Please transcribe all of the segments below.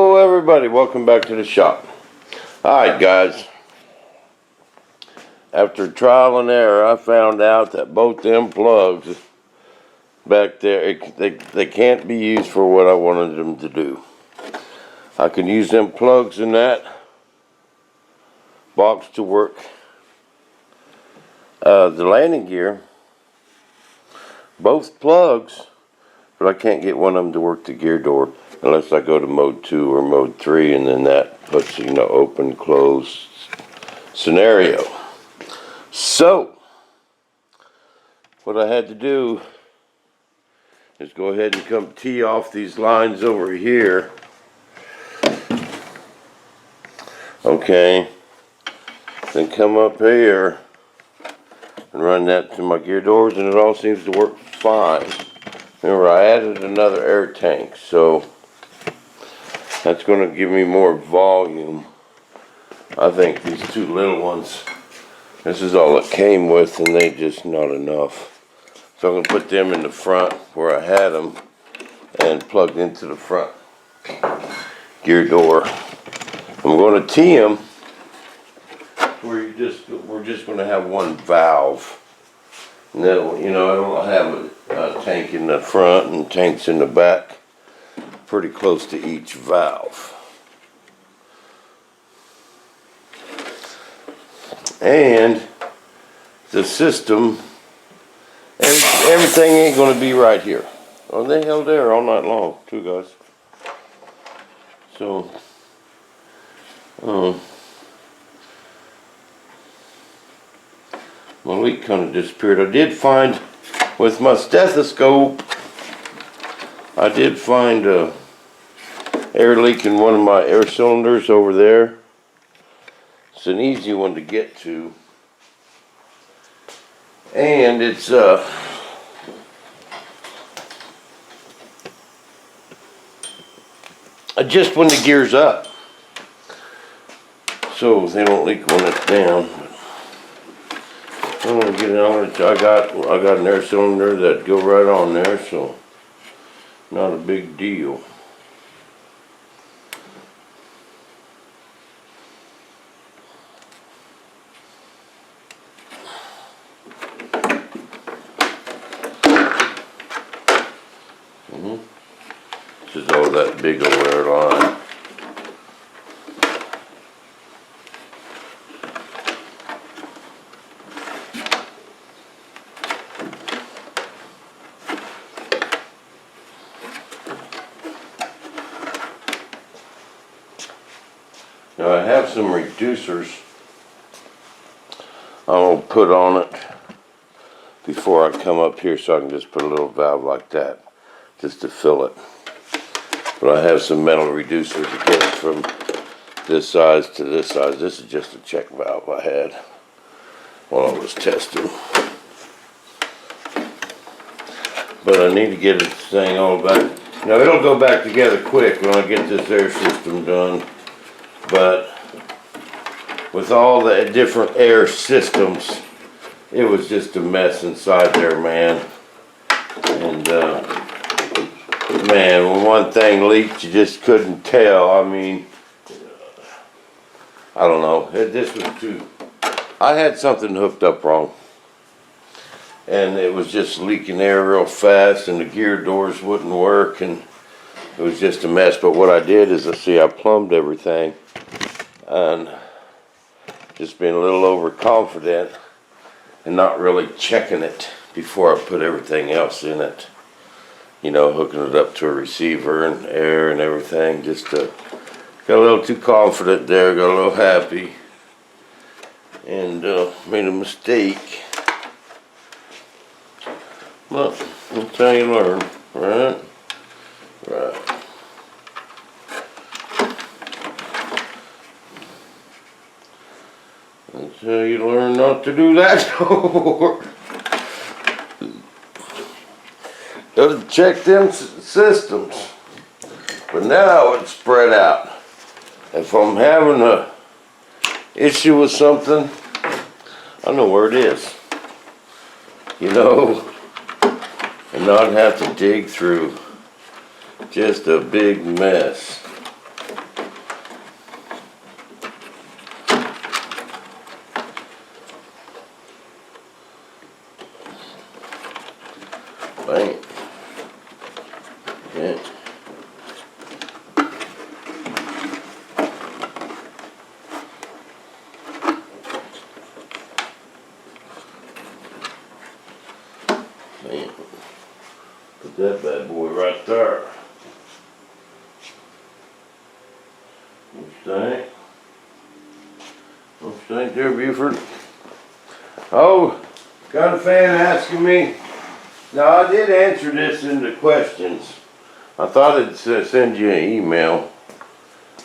Hello everybody, welcome back to the shop. Alright guys, after trial and error I found out that both them plugs back there, they can't be used for what I wanted them to do. I can use them plugs in that box to work the landing gear, both plugs, but I can't get one of them to work the gear door unless I go to mode 2 or mode 3, and then that puts, open, close scenario. So, what I had to do is go ahead and come tee off these lines over here. Okay, then come up here and run that to my gear doors, and it all seems to work fine. Remember, I added another air tank, so that's going to give me more volume. I think these two little ones, this is all it came with, and they just not enough. So I'm going to put them in the front where I had them and plugged into the front gear door. I'm going to tee them where we're just going to have one valve. And then, I don't have a tank in the front and tanks in the back, pretty close to each valve. And the system, everything ain't going to be right here. Oh, they held there all night long, too, guys. So, my leak kind of disappeared. I did find, with my stethoscope, I did find a air leak in one of my air cylinders over there. It's an easy one to get to. And it's just when the gear's up, so they don't leak when it's down. I'm gonna get it on it. I got an air cylinder that go right on there, so not a big deal. This is all that big old air line. Now I have some reducers I'll put on it before I come up here, so I can just put a little valve like that just to fill it. But I have some metal reducers to get it from this size to this size. This is just a check valve I had while I was testing. But I need to get this thing all back. Now it'll go back together quick when I get this air system done. But with all the different air systems, it was just a mess inside there, man. And man, when one thing leaked, you just couldn't tell. I mean, I don't know. This was too. I had something hooked up wrong, and it was just leaking air real fast, and the gear doors wouldn't work, and it was just a mess. But what I did is, I plumbed everything, and just being a little overconfident and not really checking it before I put everything else in it. Hooking it up to a receiver and air and everything. Just got a little too confident there, got a little happy, and made a mistake. Well, that's how you learn, right? Right. That's how you learn not to do that door. Gotta check them systems. But now it's spread out. If I'm having a issue with something, I know where it is. And not have to dig through just a big mess. stink. Don't stink there, Buford. Oh, got a fan asking me. Now, I did answer this in the questions. I thought it'd send you an email,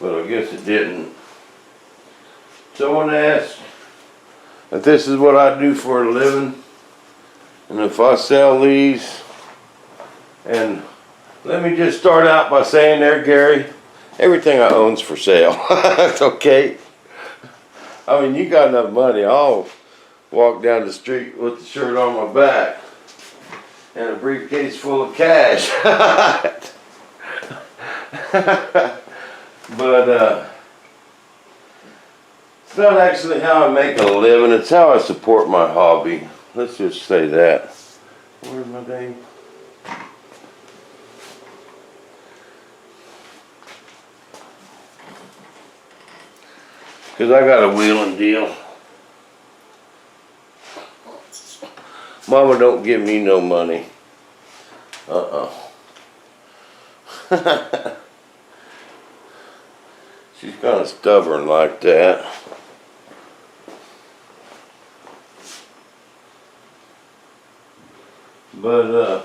but I guess it didn't. Someone asked if this is what I do for a living, and if I sell these. And let me just start out by saying there, Gary, everything I own's for sale. It's okay. I mean, you got enough money, I'll walk down the street with the shirt on my back and a briefcase full of cash. But it's not actually how I make a living, it's how I support my hobby. Let's just say that. Where's my name? Because I got a wheeling deal. Mama don't give me no money. She's kind of stubborn like that. But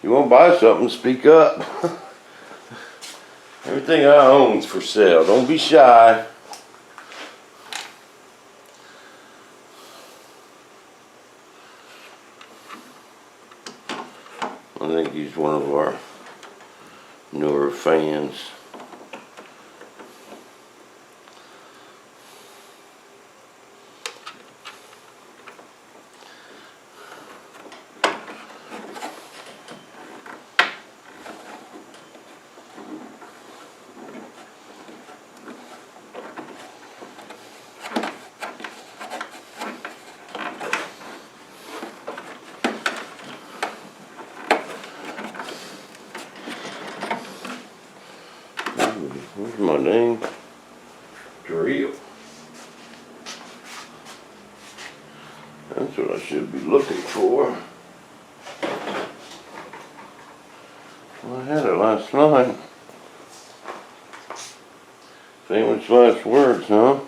you want to buy something, speak up. Everything I own's for sale. Don't be shy. I think he's one of our newer fans. Where's my name? Drill. That's what I should be looking for. Well, I had it last night. Famous last words, huh?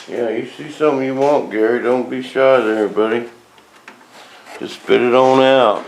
Yeah, you see something you want, Gary, don't be shy there, buddy. Just spit it on out.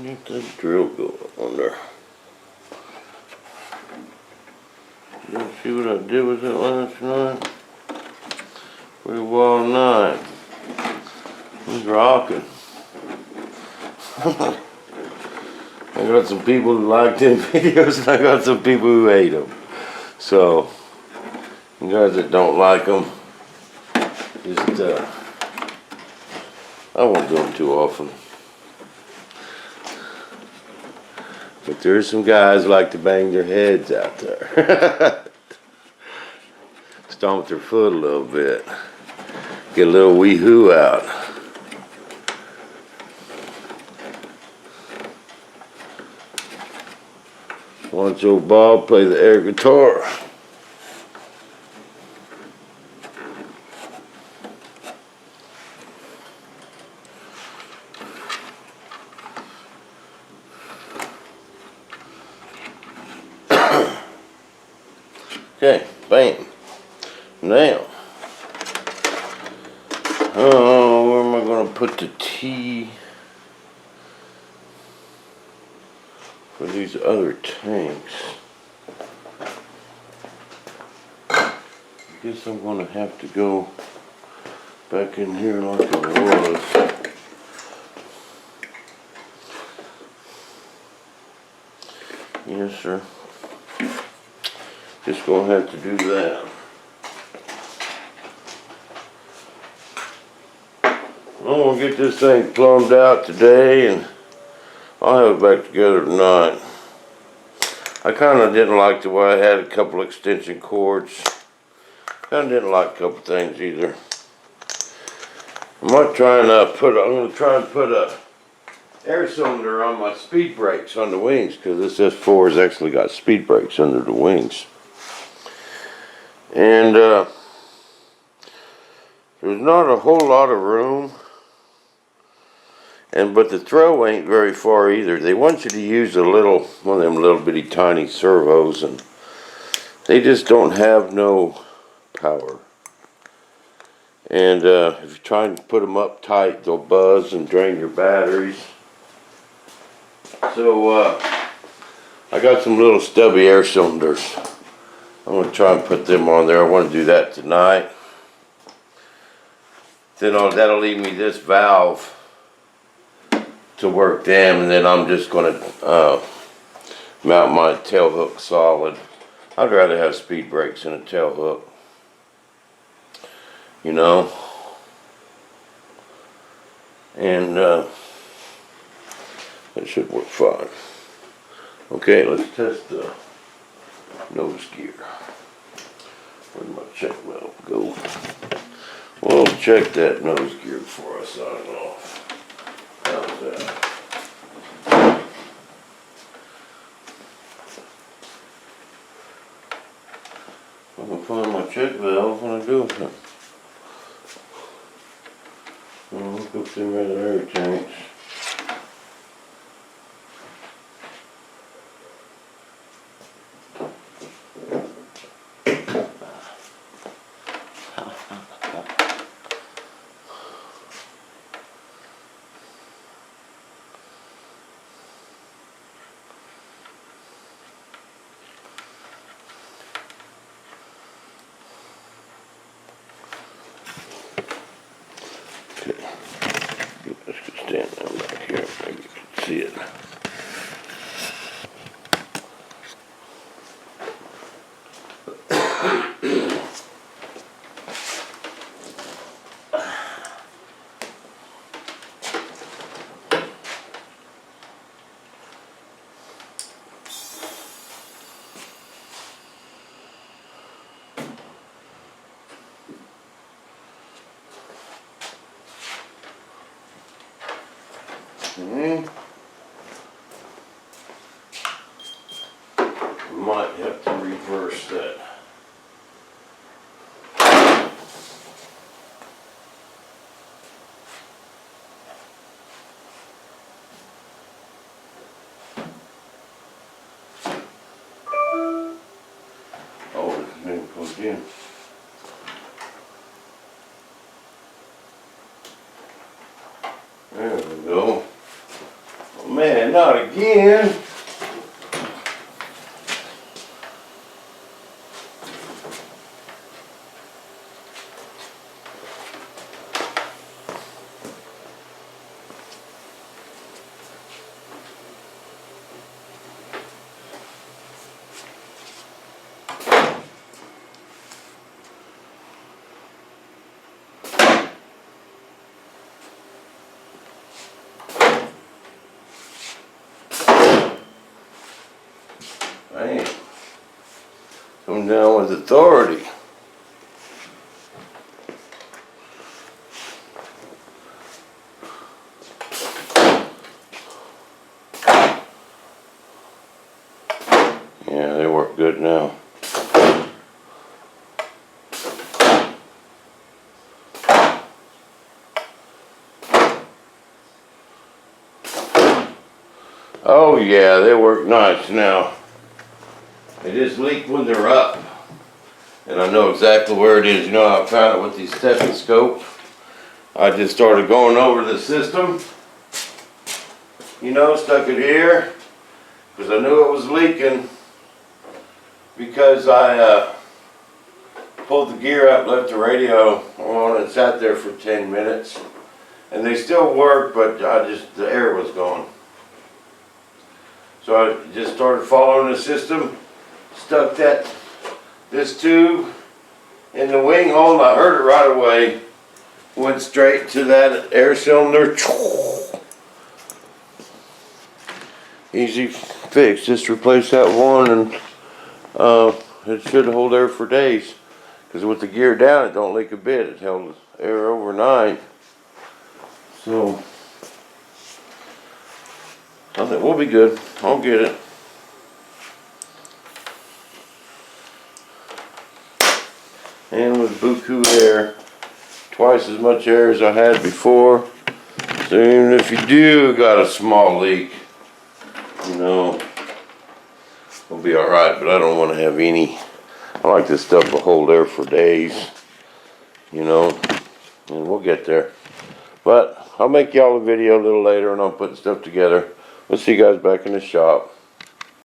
Get the drill going on there. You see what I did with it last night? Pretty wild night. It was rocking. I got some people who liked them videos and I got some people who hate them. So, you guys that don't like them, just, I won't do them too often. But there's some guys who like to bang their heads out there. Stomp their foot a little bit. Get a little wee-hoo out. Watch old Bob play the air guitar. Okay, bam. Now, where am I going to put the T for these other tanks? I guess I'm going to have to go back in here like I was. Yes, sir. just gonna have to do that. I'm gonna get this thing plumbed out today, and I'll have it back together tonight. I kinda didn't like the way I had a couple extension cords. Kinda didn't like a couple things either. I'm gonna try and put a air cylinder on my speed brakes on the wings, because this F-4 has actually got speed brakes under the wings. And there's not a whole lot of room, but the throw ain't very far either. They want you to use one of them little bitty tiny servos, and they just don't have no power. And if you try and put them up tight, they'll buzz and drain your batteries. So I got some little stubby air cylinders. I'm going to try and put them on there. I want to do that tonight. Then that'll leave me this valve to work them, and then I'm just going to mount my tail hook solid. I'd rather have speed brakes than a tail hook, you know. And that should work fine. Okay, let's test the nose gear. Where'd my check valve go? We'll check that nose gear before I sign off. How's that? I'm gonna find my check valve when I do it. I'll go through my air tanks. Let's just stand down back here, maybe you can see it. Might have to reverse that. Oh, it's been plugged in. There we go. Oh man, not again. Man, come down with authority. Yeah, they work good now. Oh yeah, they work nice now. They just leak when they're up. And I know exactly where it is. You know, I found it with these stethoscopes. I just started going over the system. You know, stuck it here. Because I knew it was leaking. Because I pulled the gear up, left the radio on, and sat there for 10 minutes. And they still work, but the air was gone. So I just started following the system. Stuck that this tube in the wing hole, and I heard it right away. Went straight to that air cylinder. Easy fix. Just replace that one, and it should hold air for days. Because with the gear down, it don't leak a bit. It held air overnight. So I think we'll be good. I'll get it. And with buku air, twice as much air as I had before. So even if you do got a small leak, you know, we'll be alright, but I don't want to have any. I like this stuff to hold air for days, you know, and we'll get there. But I'll make y'all a video a little later, and I'll put stuff together. We'll see you guys back in the shop.